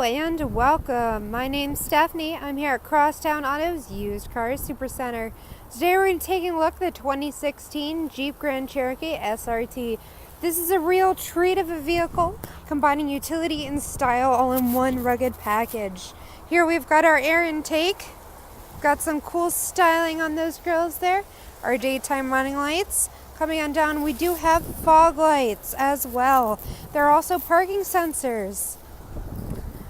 and welcome. My name's Stephanie. I'm here at Crosstown Auto's Used Cars Supercenter. Today we're going to take a look at the 2016 Jeep Grand Cherokee SRT. This is a real treat of a vehicle, combining utility and style all in one rugged package. Here we've got our air intake. Got some cool styling on those grills there. Our daytime running lights. Coming on down, we do have fog lights as well. There are also parking sensors.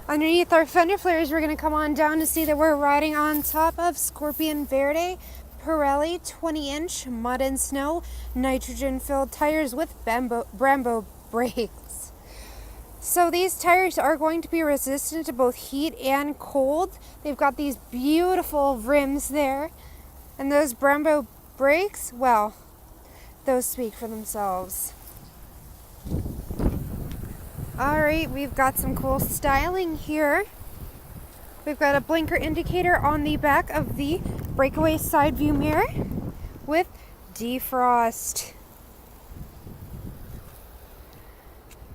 Underneath our fender flares, we're going to come on down to see that we're riding on top of Scorpion Verde Pirelli 20-inch mud and snow nitrogen-filled tires with Brembo brakes. So these tires are going to be resistant to both heat and cold. They've got these beautiful rims there. And those Brembo brakes, well, those speak for themselves. Alright, we've got some cool styling here. We've got a blinker indicator on the back of the breakaway side view mirror with defrost.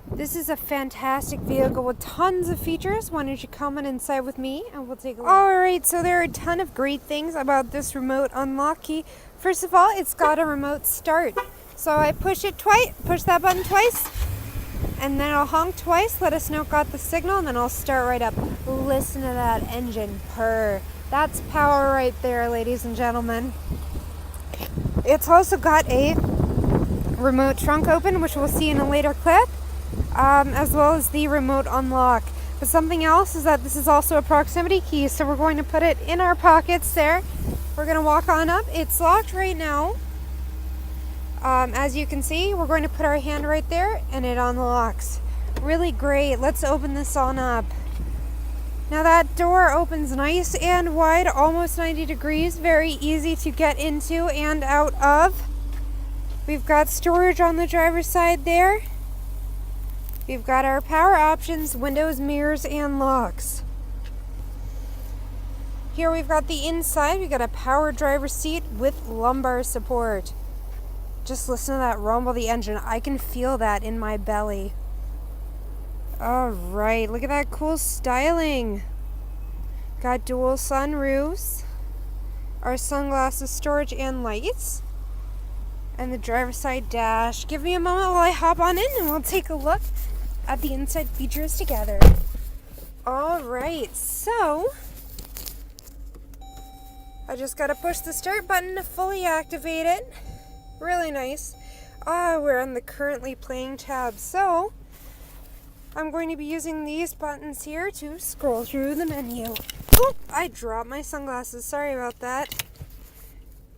This is a fantastic vehicle with tons of features. Why don't you come on inside with me and we'll take a look. Alright, so there are a ton of great things about this remote unlock key. First of all, it's got a remote start. So I push that button twice, and then I'll honk twice, let us know it got the signal, and then I'll start right up. Listen to that engine purr. That's power right there, ladies and gentlemen. It's also got a remote trunk open, which we'll see in a later clip, as well as the remote unlock. But something else is that this is also a proximity key, so we're going to put it in our pockets there. We're going to walk on up. It's locked right now. As you can see, we're going to put our hand right there and it unlocks. Really great. Let's open this on up. Now that door opens nice and wide, almost 90 degrees. Very easy to get into and out of. We've got storage on the driver's side there. We've got our power options, windows, mirrors, and locks. Here we've got the inside. We've got a power driver's seat with lumbar support. Just listen to that rumble of the engine. I can feel that in my belly. Alright, look at that cool styling. Got dual sunroofs, our sunglasses storage and lights, and the driver's side dash. Give me a moment while I hop on in and we'll take a look at the inside features together. Alright, so I just gotta push the start button to fully activate it. Really nice. We're on the currently playing tab, so I'm going to be using these buttons here to scroll through the menu. Oh, I dropped my sunglasses. Sorry about that.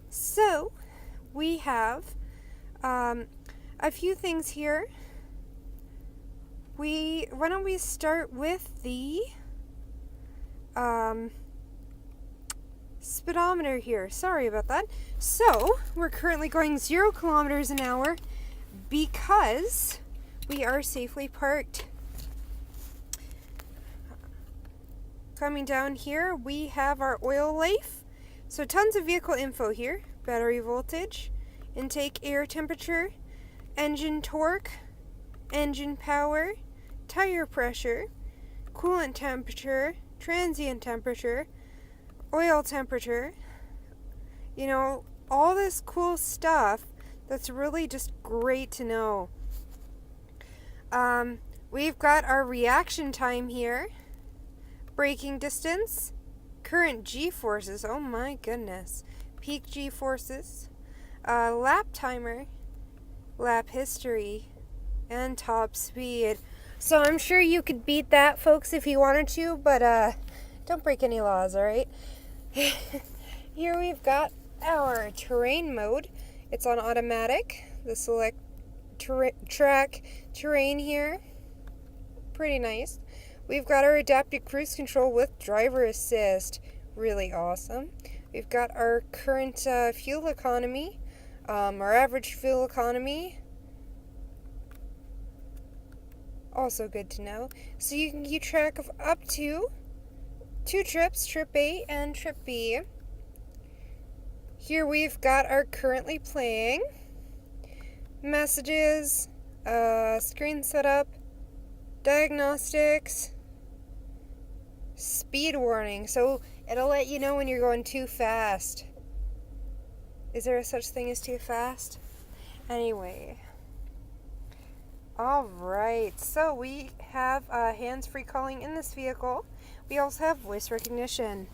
So we have a few things here. Why don't we start with the speedometer here. Sorry about that. So we're currently going 0 kilometers an hour because we are safely parked. Coming down here, we have our oil life. So tons of vehicle info here. Battery voltage, intake air temperature, engine torque, engine power, tire pressure, coolant temperature, transient temperature, oil temperature, you know, all this cool stuff that's really just great to know. We've got our reaction time here, braking distance, current G-forces, oh my goodness, peak G-forces, lap timer, lap history, and top speed. So I'm sure you could beat that, folks, if you wanted to, but don't break any laws, alright? Here we've got our terrain mode. It's on automatic. The select track terrain here. Pretty nice. We've got our adaptive cruise control with driver assist. Really awesome. We've got our current fuel economy, our average fuel economy. Also good to know. So you can keep track of up to 2 trips, Trip A and Trip B. Here we've got our currently playing, messages, screen setup, diagnostics, speed warning, so it'll let you know when you're going too fast. Is there a such thing as too fast? Anyway. Alright, so we have hands-free calling in this vehicle. We also have voice recognition.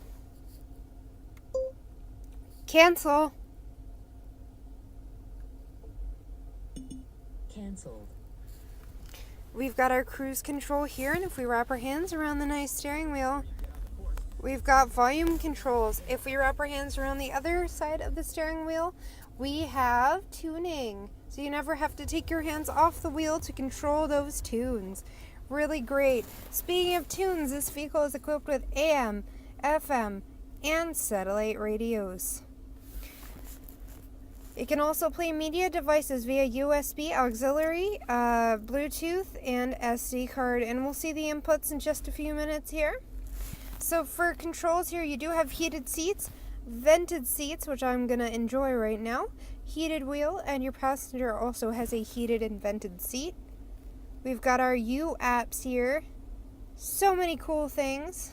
Cancel. Canceled. We've got our cruise control here, and if we wrap our hands around the nice steering wheel, we've got volume controls. If we wrap our hands around the other side of the steering wheel, we have tuning. So you never have to take your hands off the wheel to control those tunes. Really great. Speaking of tunes, this vehicle is equipped with AM, FM, and satellite radios. It can also play media devices via USB, auxiliary, Bluetooth, and SD card. And we'll see the inputs in just a few minutes here. So for controls here, you do have heated seats, vented seats, which I'm going to enjoy right now, heated wheel, and your passenger also has a heated and vented seat. We've got our U apps here. So many cool things.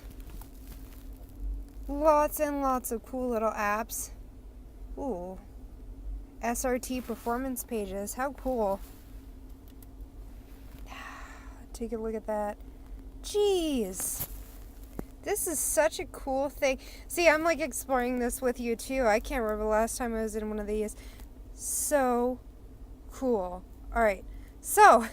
Lots and lots of cool little apps. Ooh. SRT performance pages. How cool. Take a look at that. Jeez. This is such a cool thing. See, I'm like exploring this with you too. I can't remember the last time I was in one of these. So cool. Alright, so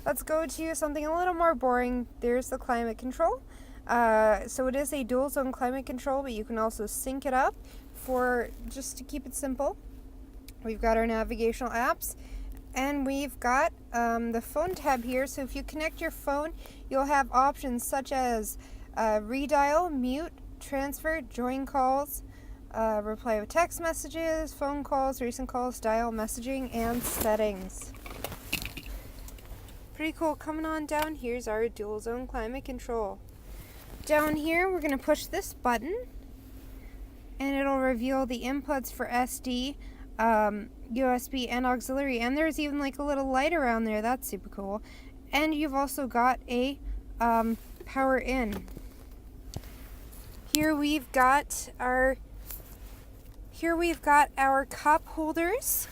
let's go to something a little more boring. There's the climate control. So it is a dual zone climate control, but you can also sync it up for just to keep it simple. We've got our navigational apps, and we've got the phone tab here. So if you connect your phone, you'll have options such as redial, mute, transfer, join calls, reply with text messages, phone calls, recent calls, dial, messaging, and settings. Pretty cool. Coming on down, here's our dual zone climate control. Down here, we're going to push this button, and it'll reveal the inputs for SD, USB, and auxiliary. And there's even like a little light around there. That's super cool. And you've also got a power in. Here we've got our cup holders.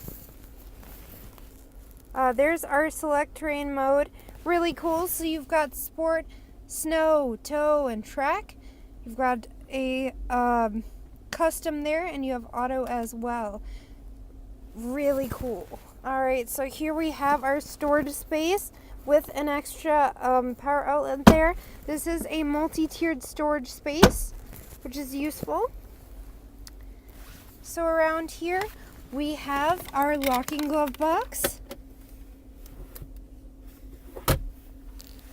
There's our select-terrain mode. Really cool. So you've got sport, snow, tow, and track. You've got a custom there, and you have auto as well. Really cool. Alright, so here we have our storage space with an extra power outlet there. This is a multi-tiered storage space, which is useful. So around here we have our locking glove box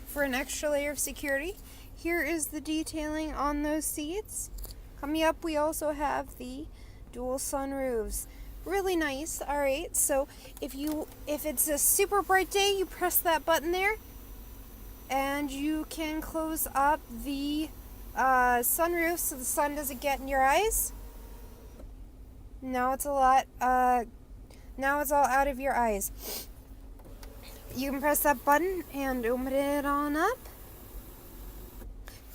for an extra layer of security. Here is the detailing on those seats. Coming up, we also have the dual sunroofs. Really nice. Alright, so if it's a super bright day, you press that button there and you can close up the sunroof so the sun doesn't get in your eyes. Now it's now it's all out of your eyes. You can press that button and open it on up.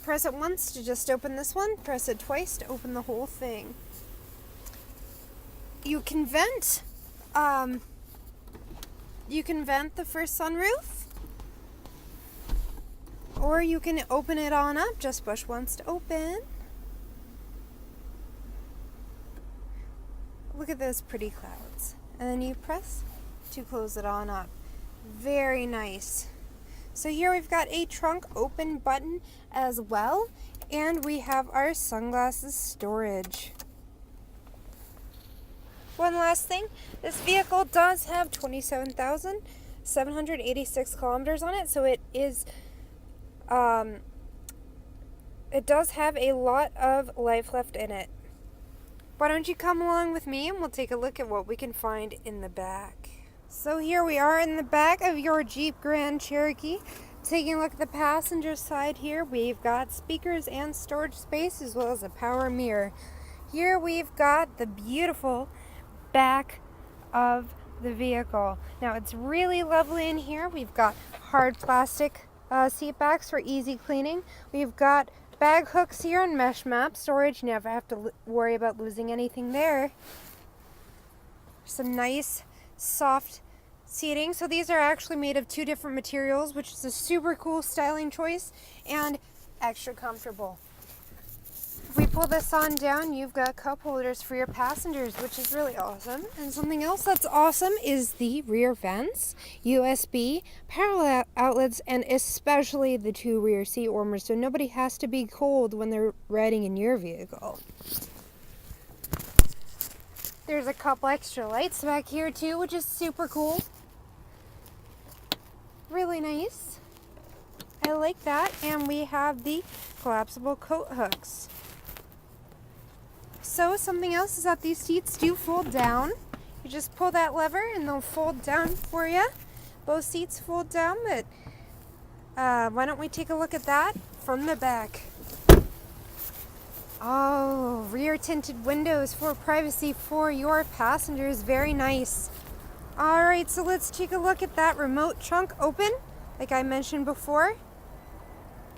Press it once to just open this one. Press it twice to open the whole thing. You can vent the first sunroof, or you can open it on up. Just push once to open. Look at those pretty clouds. And then you press to close it on up. Very nice. So here we've got a trunk open button as well, and we have our sunglasses storage. One last thing, this vehicle does have 27,786 kilometers on it, so it does have a lot of life left in it. Why don't you come along with me and we'll take a look at what we can find in the back. So here we are in the back of your Jeep Grand Cherokee. Taking a look at the passenger side here, we've got speakers and storage space as well as a power mirror. Here we've got the beautiful back of the vehicle. Now it's really lovely in here. We've got hard plastic seat backs for easy cleaning. We've got bag hooks here and mesh map storage. Never have to worry about losing anything there. Some nice soft seating. So these are actually made of 2 different materials, which is a super cool styling choice and extra comfortable. If we pull this on down, you've got cup holders for your passengers, which is really awesome. And something else that's awesome is the rear vents, USB, power outlets, and especially the 2 rear seat warmers, so nobody has to be cold when they're riding in your vehicle. There's a couple extra lights back here too, which is super cool. Really nice. I like that. And we have the collapsible coat hooks. So something else is that these seats do fold down. You just pull that lever and they'll fold down for you. Both seats fold down, but why don't we take a look at that from the back. Oh, rear tinted windows for privacy for your passengers. Very nice. Alright, so let's take a look at that remote trunk open, like I mentioned before.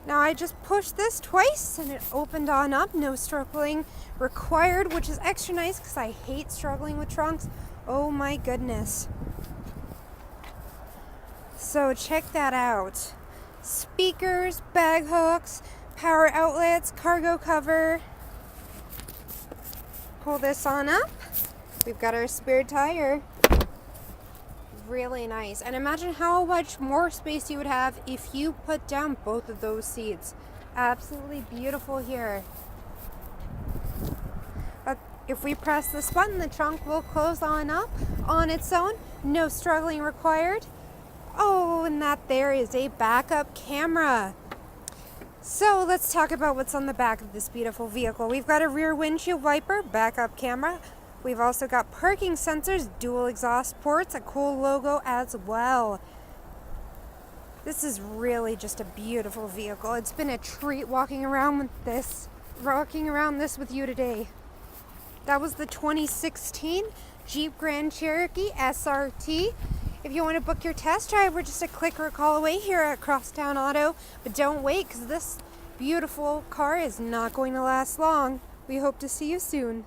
Now I just pushed this twice and it opened on up. No struggling required, which is extra nice because I hate struggling with trunks. Oh my goodness. So check that out. Speakers, bag hooks, power outlets, cargo cover. Pull this on up. We've got our spare tire. Really nice. And imagine how much more space you would have if you put down both of those seats. Absolutely beautiful here. If we press this button, the trunk will close on up on its own. No struggling required. Oh, and that there is a backup camera. So let's talk about what's on the back of this beautiful vehicle. We've got a rear windshield wiper, backup camera. We've also got parking sensors, dual exhaust ports, a cool logo as well. This is really just a beautiful vehicle. It's been a treat walking around this with you today. That was the 2016 Jeep Grand Cherokee SRT. If you want to book your test drive, we're just a click or a call away here at Crosstown Auto. But don't wait, because this beautiful car is not going to last long. We hope to see you soon.